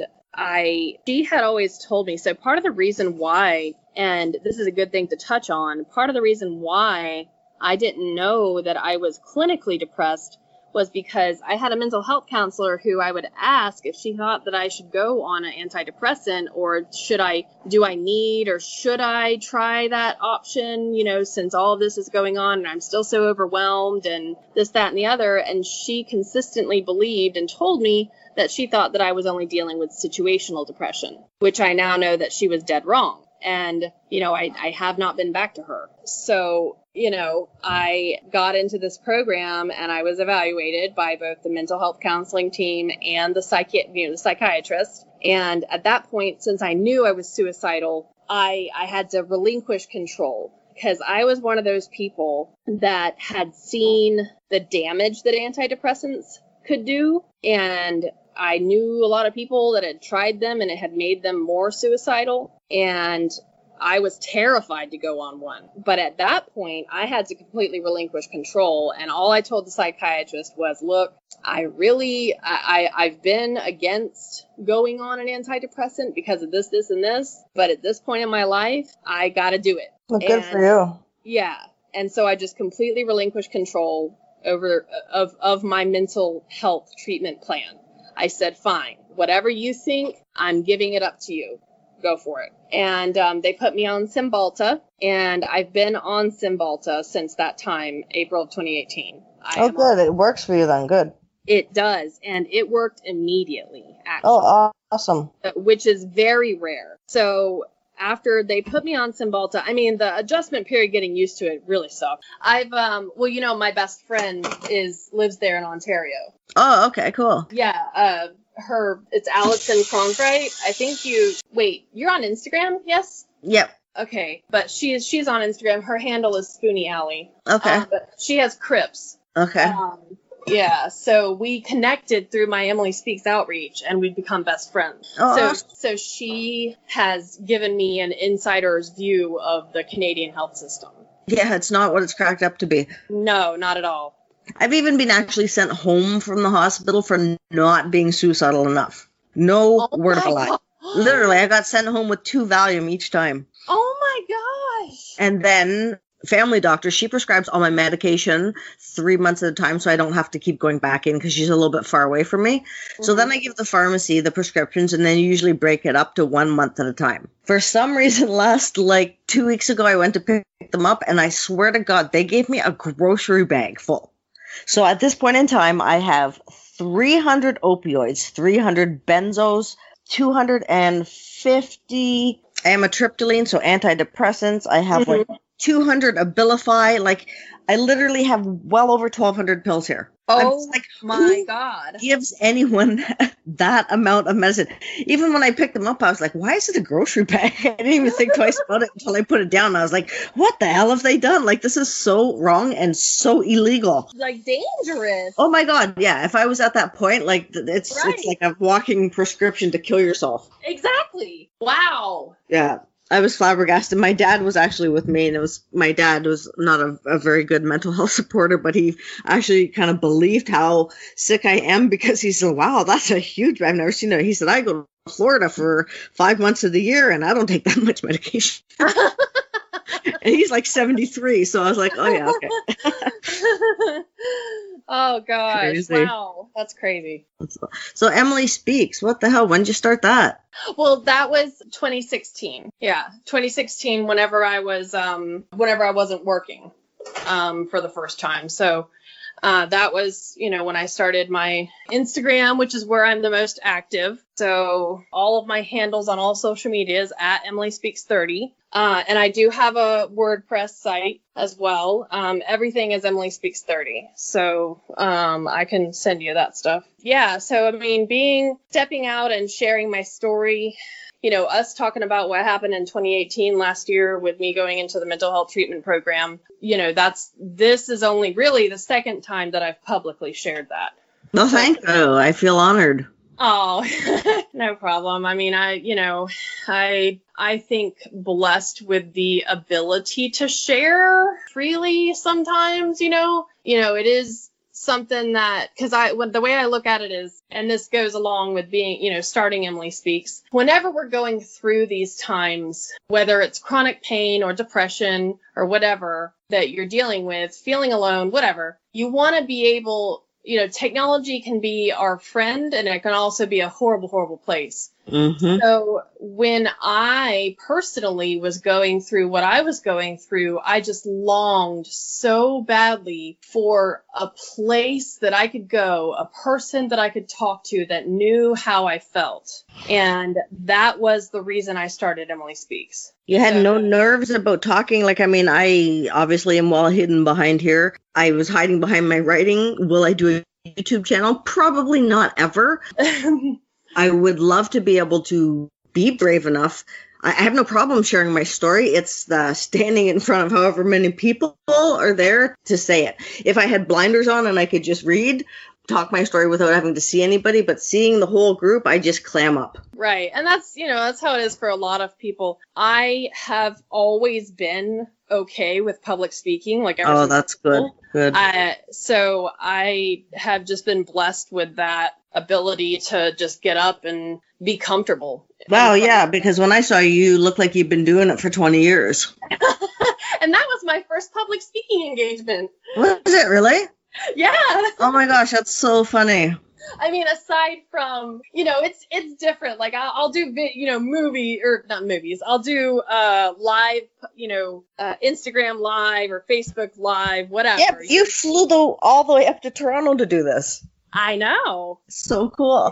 she had always told me, so part of the reason why, and this is a good thing to touch on, part of the reason why I didn't know that I was clinically depressed was because I had a mental health counselor who I would ask if she thought that I should go on an antidepressant, or do I need, or should I try that option, since all of this is going on and I'm still so overwhelmed and this, that, and the other. And she consistently believed and told me that she thought that I was only dealing with situational depression, which I now know that she was dead wrong. And, I have not been back to her. So, I got into this program and I was evaluated by both the mental health counseling team and the psychiatrist. And at that point, since I knew I was suicidal, I had to relinquish control, because I was one of those people that had seen the damage that antidepressants could do. And I knew a lot of people that had tried them and it had made them more suicidal. And I was terrified to go on one. But at that point, I had to completely relinquish control. And all I told the psychiatrist was, look, I've been against going on an antidepressant because of this, this, and this. But at this point in my life, I got to do it. Well, good for you. Yeah. And so I just completely relinquished control of my mental health treatment plan. I said, fine, whatever you think, I'm giving it up to you. Go for it. And they put me on Cymbalta, and I've been on Cymbalta since that time, April of 2018. Good. It works for you then. Good. It does. And it worked immediately, actually. Oh, awesome. Which is very rare. So after they put me on Cymbalta, the adjustment period getting used to it really sucked. My best friend lives there in Ontario. Oh, okay, cool. Yeah, it's Allison Cronbright. I think you're on Instagram, yes? Yep. Okay, but she's on Instagram. Her handle is Spoonie Alley. Okay. But she has Crips. Okay. Yeah, so we connected through my Emily Speaks outreach, and we've become best friends. Oh, so she has given me an insider's view of the Canadian health system. Yeah, it's not what it's cracked up to be. No, not at all. I've even been actually sent home from the hospital for not being suicidal enough. No word of a lie. Literally, I got sent home with 2 Valium each time. Oh my gosh. And then family doctor, she prescribes all my medication 3 months at a time, so I don't have to keep going back in because she's a little bit far away from me. Mm-hmm. So then I give the pharmacy the prescriptions, and then usually break it up to 1 month at a time. For some reason, 2 weeks ago, I went to pick them up, and I swear to God, they gave me a grocery bag full. So at this point in time, I have 300 opioids, 300 benzos, 250 amitriptyline, so antidepressants. I have 200 Abilify. I literally have well over 1,200 pills here. Oh my God. Gives anyone that amount of medicine? Even when I picked them up, I was like, why is it a grocery bag? I didn't even think twice about it until I put it down. I was like, what the hell have they done? This is so wrong and so illegal. Dangerous. Oh my God. Yeah. If I was at that point, it's like a walking prescription to kill yourself. Exactly. Wow. Yeah. I was flabbergasted. My dad was actually with me, and my dad was not a very good mental health supporter, but he actually kind of believed how sick I am, because he said, wow, that's a huge, I've never seen it. He said, I go to Florida for 5 months of the year and I don't take that much medication. And he's 73. So I was like, oh yeah, okay. Oh gosh. Crazy. Wow. That's crazy. So Emily Speaks, what the hell? When did you start that? Well, that was 2016. Yeah. 2016, whenever I wasn't working, for the first time. So, that was, when I started my Instagram, which is where I'm the most active. So all of my handles on all social media is at Emily Speaks 30. And I do have a WordPress site as well. Everything is Emily Speaks 30. So, I can send you that stuff. Yeah. So, stepping out and sharing my story, us talking about what happened in 2018 last year with me going into the mental health treatment program, this is only really the second time that I've publicly shared that. No, thank you. I feel honored. Oh, no problem. I think blessed with the ability to share freely sometimes, it is something that, because the way I look at it is, and this goes along with being, starting Emily Speaks, whenever we're going through these times, whether it's chronic pain or depression or whatever that you're dealing with, feeling alone, whatever, you want to be able technology can be our friend, and it can also be a horrible, horrible place. Mm-hmm. So when I personally was going through what I was going through, I just longed so badly for a place that I could go, a person that I could talk to that knew how I felt. And that was the reason I started Emily Speaks. You had no nerves about talking? Like, I mean, I obviously am well hidden behind here. I was hiding behind my writing. Will I do a YouTube channel? Probably not ever. I would love to be able to be brave enough. I have no problem sharing my story. It's the standing in front of however many people are there to say it. If I had blinders on and I could just read, talk my story without having to see anybody, but seeing the whole group, I just clam up. Right. And that's how it is for a lot of people. I have always been okay with public speaking. Like, oh, that's good. Good. So I have just been blessed with that ability to just get up and be comfortable. Wow, yeah, because when I saw you, you look like you've been doing it for 20 years. And that was my first public speaking engagement. Was it really? Yeah. Oh my gosh, that's so funny. I mean, aside from, it's different. Like I'll do, not movies. I'll do live, Instagram live or Facebook live, whatever. Yeah, you flew all the way up to Toronto to do this. I know. So cool.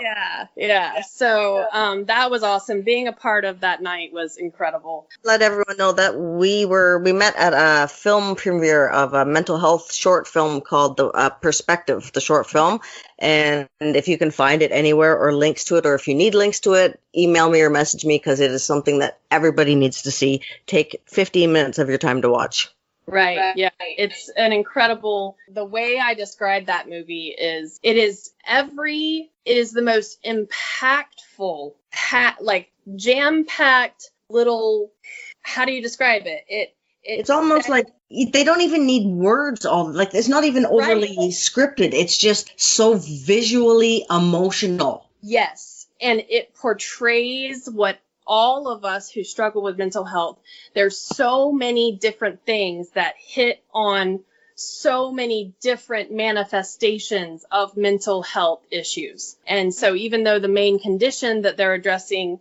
Yeah. So that was awesome. Being a part of that night was incredible. Let everyone know that we met at a film premiere of a mental health short film called The Perspective, the short film. And if you can find it anywhere or links to it, or if you need links to it, email me or message me, because it is something that everybody needs to see. Take 15 minutes of your time to watch. Right. Yeah. It's an incredible, the way I describe that movie is, it is the most impactful, jam-packed little, how do you describe it? It's almost like they don't even need words. It's not even overly scripted. It's just so visually emotional. Yes. And it portrays what all of us who struggle with mental health, there's so many different things that hit on so many different manifestations of mental health issues. And so even though the main condition that they're addressing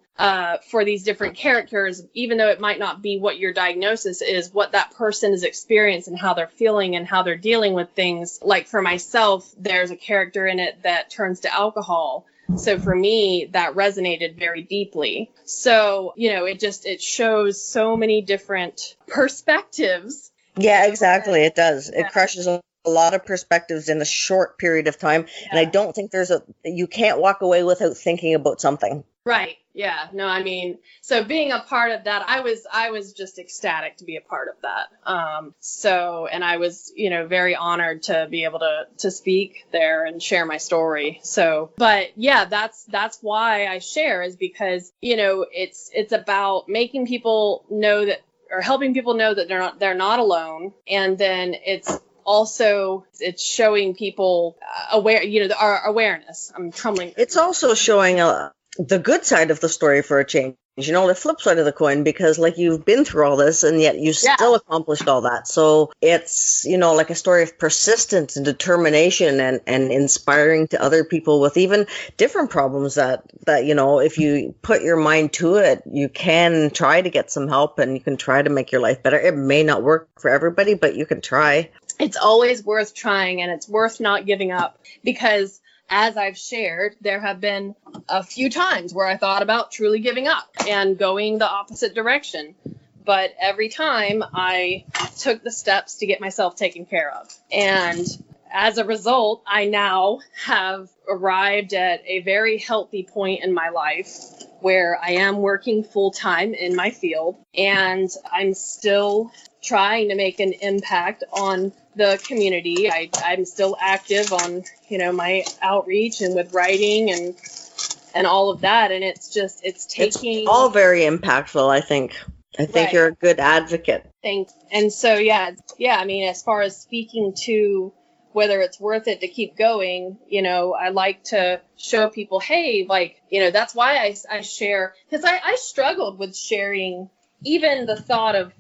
for these different characters, even though it might not be what your diagnosis is, what that person is experiencing and how they're feeling and how they're dealing with things. Like for myself, there's a character in it that turns to alcohol. So for me, that resonated very deeply. So, it shows so many different perspectives. Yeah, exactly. It does. It crushes a lot of perspectives in a short period of time. Yeah. And I don't think you can't walk away without thinking about something. Right. Yeah. No, I mean, so being a part of that, I was just ecstatic to be a part of that. And I was, very honored to be able to speak there and share my story. So, but yeah, that's why I share, is because, it's about making people know that, or helping people know that they're not alone. And then it's showing people our awareness. I'm trembling. It's also showing the good side of the story for a change. The flip side of the coin, because you've been through all this and yet you still accomplished all that. So it's, like a story of persistence and determination and inspiring to other people with even different problems that, if you put your mind to it, you can try to get some help and you can try to make your life better. It may not work for everybody, but you can try. It's always worth trying, and it's worth not giving up, because as I've shared, there have been a few times where I thought about truly giving up and going the opposite direction. But every time I took the steps to get myself taken care of. And as a result, I now have arrived at a very healthy point in my life where I am working full time in my field, and I'm still trying to make an impact on the community. I'm still active on, my outreach and with writing and all of that. And it's it's all very impactful, I think. I think you're a good advocate. Thanks. And so, I mean, as far as speaking to whether it's worth it to keep going, I like to show people, hey, that's why I share, because I struggled with sharing even the thought of,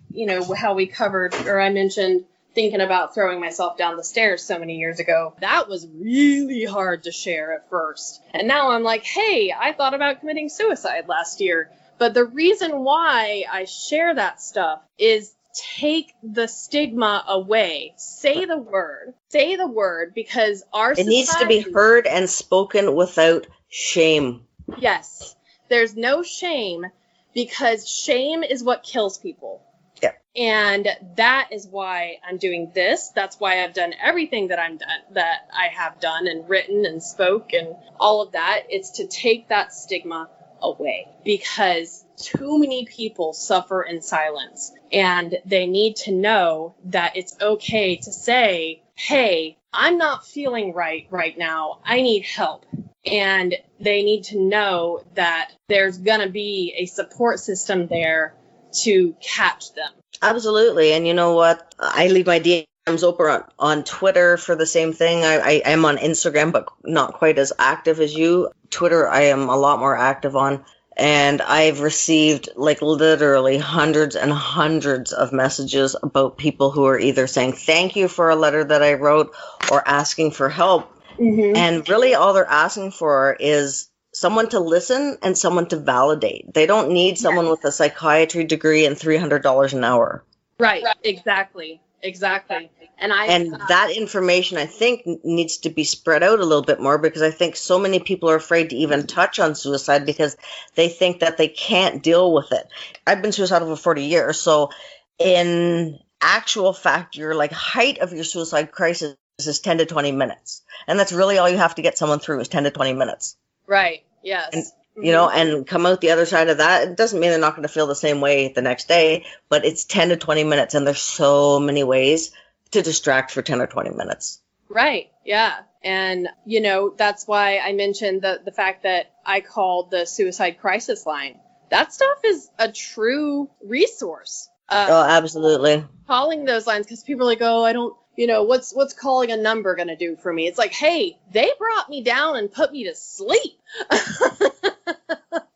how we covered, or I mentioned thinking about throwing myself down the stairs so many years ago. That was really hard to share at first. And now I'm like, hey, I thought about committing suicide last year. But the reason why I share that stuff is take the stigma away. Say the word. Say the word, because our It needs to be heard and spoken without shame. Yes. There's no shame, because shame is what kills people. Yeah. And that is why I'm doing this. That's why I've done everything that I have done and written and spoke and all of that. It's to take that stigma away, because too many people suffer in silence, and they need to know that it's okay to say, hey, I'm not feeling right now. I need help. And they need to know that there's going to be a support system there to catch them. Absolutely. And you know what? I leave my DMs open on Twitter for the same thing. I am on Instagram, but not quite as active as you. Twitter, I am a lot more active on. And I've received like literally hundreds and hundreds of messages about people who are either saying thank you for a letter that I wrote or asking for help. Mm-hmm. And really all they're asking for is someone to listen and someone to validate. They don't need someone with a psychiatry degree and $300 an hour. Right. Exactly. And that information, I think, needs to be spread out a little bit more, because I think so many people are afraid to even touch on suicide because they think that they can't deal with it. I've been suicidal for 40 years. So in actual fact, your like height of your suicide crisis is 10 to 20 minutes. And that's really all you have to get someone through is 10 to 20 minutes. Right. Yes. And, you know, and come out the other side of that. It doesn't mean they're not going to feel the same way the next day, but it's 10 to 20 minutes. And there's so many ways to distract for 10 or 20 minutes. Right. Yeah. And, you know, that's why I mentioned the fact that I called the suicide crisis line. That stuff is a true resource. Oh, absolutely. Calling those lines, because people are like, oh, I don't, you know, what's calling a number going to do for me? It's like, hey, they brought me down and put me to sleep.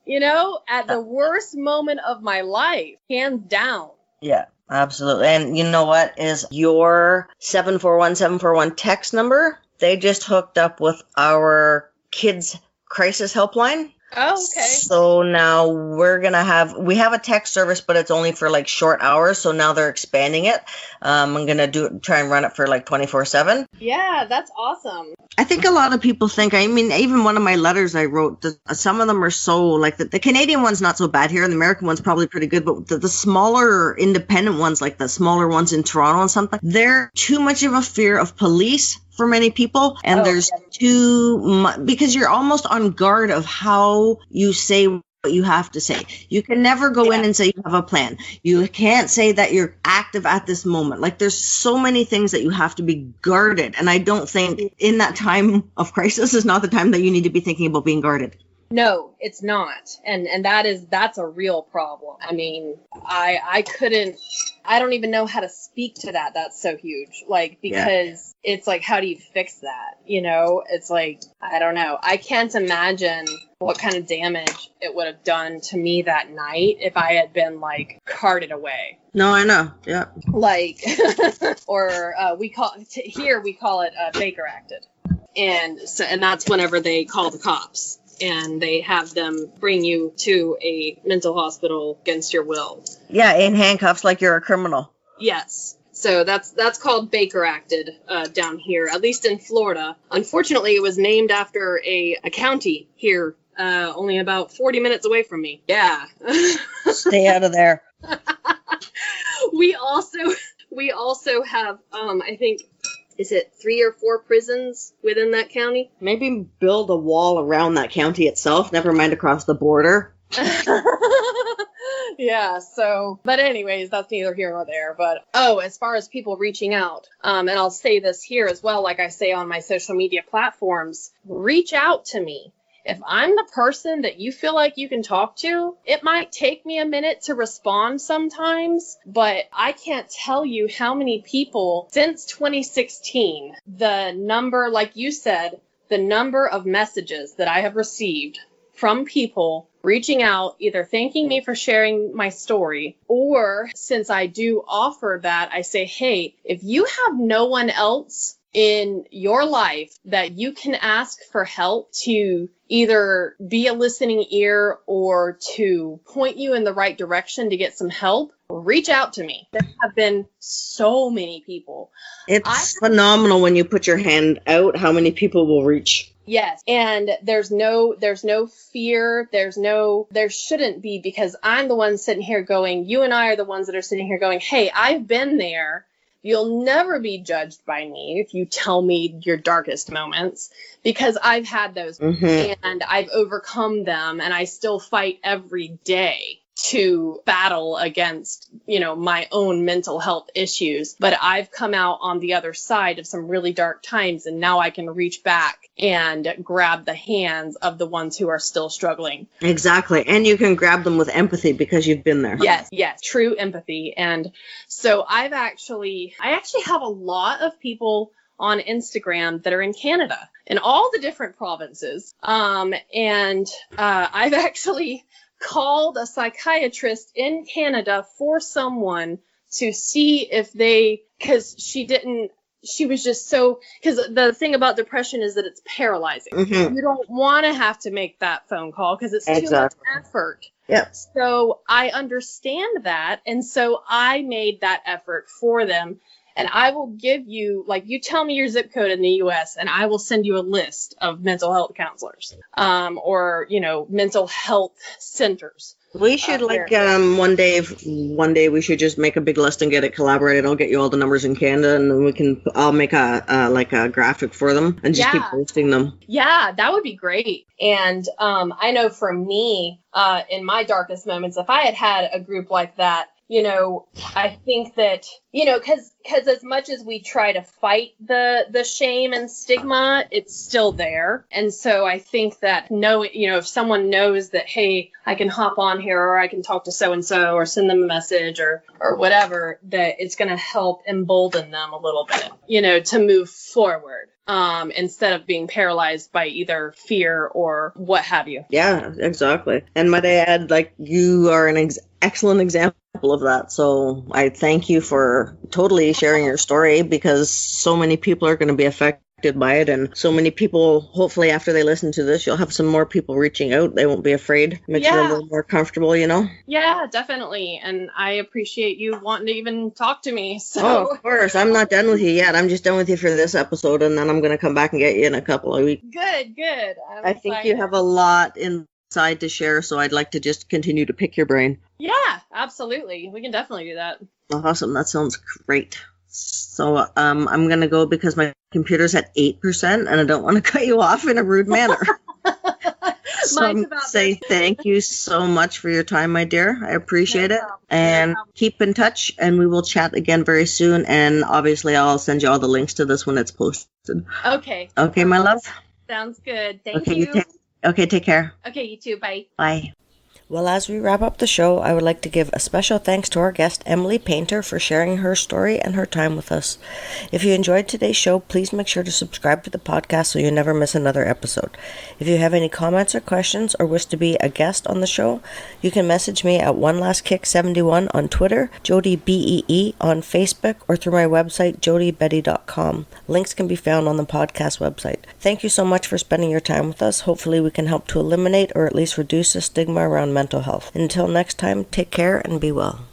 You know, at the worst moment of my life, hands down. Yeah, absolutely. And you know what is your 741-741 text number? They just hooked up with our kids crisis helpline. Oh, okay. So now we have a text service, but it's only for like short hours. So now they're expanding it. I'm going to try and run it for like 24/7. Yeah, that's awesome. I think a lot of people think, I mean, even one of my letters I wrote, some of them are so like the Canadian one's not so bad here. And the American one's probably pretty good. But the smaller independent ones, like the smaller ones in Toronto and something, they're too much of a fear of police for many people. And there's too much, because you're almost on guard of how you say what you have to say. You can never go in and say you have a plan. You can't say that you're active at this moment. Like there's so many things that you have to be guarded. And I don't think in that time of crisis is not the time that you need to be thinking about being guarded. No, it's not. And that's a real problem. I mean, I don't even know how to speak to that. That's so huge. Like, because it's like, how do you fix that? You know, it's like, I don't know. I can't imagine what kind of damage it would have done to me that night if I had been like carted away. No, I know. Yeah. Like, or we call it Baker acted. And that's whenever they call the cops. And they have them bring you to a mental hospital against your will. Yeah, in handcuffs like you're a criminal. Yes. So that's called Baker acted down here, at least in Florida. Unfortunately, it was named after a county here, only about 40 minutes away from me. Yeah. Stay out of there. We also have, I think, is it 3 or 4 prisons within that county? Maybe build a wall around that county itself, never mind across the border. Yeah, so, but anyways, that's neither here nor there. But, as far as people reaching out, and I'll say this here as well, like I say on my social media platforms, reach out to me. If I'm the person that you feel like you can talk to, it might take me a minute to respond sometimes, but I can't tell you how many people since 2016, the number, like you said, the number of messages that I have received from people reaching out, either thanking me for sharing my story, or since I do offer that, I say, hey, if you have no one else in your life that you can ask for help to either be a listening ear or to point you in the right direction to get some help, reach out to me. There have been so many people. It's phenomenal when you put your hand out, how many people will reach. Yes. And there's no fear. There shouldn't be, because I'm the one sitting here going, you and I are the ones that are sitting here going, hey, I've been there. You'll never be judged by me if you tell me your darkest moments, because I've had those and I've overcome them, and I still fight every day to battle against, my own mental health issues. But I've come out on the other side of some really dark times, and now I can reach back and grab the hands of the ones who are still struggling. Exactly. And you can grab them with empathy because you've been there. Yes, true empathy. And so I actually have a lot of people on Instagram that are in Canada, in all the different provinces. And I've actually called a psychiatrist in Canada for someone to see if because the thing about depression is that it's paralyzing. You don't want to have to make that phone call because it's too much effort. Yes. So I understand that. And so I made that effort for them. And I will give you, you tell me your zip code in the U.S. and I will send you a list of mental health counselors, or, mental health centers. We should one day we should just make a big list and get it collaborated. I'll get you all the numbers in Canada, and then I'll make a graphic for them and just keep posting them. Yeah, that would be great. And I know for me, in my darkest moments, if I had a group like that, I think that, because as much as we try to fight the shame and stigma, it's still there. And so I think that if someone knows that, hey, I can hop on here, or I can talk to so-and-so, or send them a message or whatever, that it's going to help embolden them a little bit, to move forward. Instead of being paralyzed by either fear or what have you. Yeah, exactly. And might I add, you are an excellent example of that. So I thank you for totally sharing your story, because so many people are going to be affected by it, and so many people, hopefully after they listen to this, you'll have some more people reaching out. They won't be afraid. Makes them a little more comfortable, Yeah, definitely. And I appreciate you wanting to even talk to me. So. Oh, of course. I'm not done with you yet. I'm just done with you for this episode, and then I'm going to come back and get you in a couple of weeks. Good. I think you have a lot inside to share, so I'd like to just continue to pick your brain. Yeah, absolutely. We can definitely do that. Awesome. That sounds great. So I'm going to go because my computer's at 8% and I don't want to cut you off in a rude manner. So I'm going to say thank you so much for your time, my dear. I appreciate it. And keep in touch, and we will chat again very soon. And obviously I'll send you all the links to this when it's posted. Okay. Okay, my love. Sounds good. Thank you. Take care. Okay, you too. Bye. Bye. Well, as we wrap up the show, I would like to give a special thanks to our guest, Emily Painter, for sharing her story and her time with us. If you enjoyed today's show, please make sure to subscribe to the podcast so you never miss another episode. If you have any comments or questions, or wish to be a guest on the show, you can message me at OneLastKick71 on Twitter, Jody BEE on Facebook, or through my website, jodybetty.com. Links can be found on the podcast website. Thank you so much for spending your time with us. Hopefully we can help to eliminate or at least reduce the stigma around mental health. Until next time, take care and be well.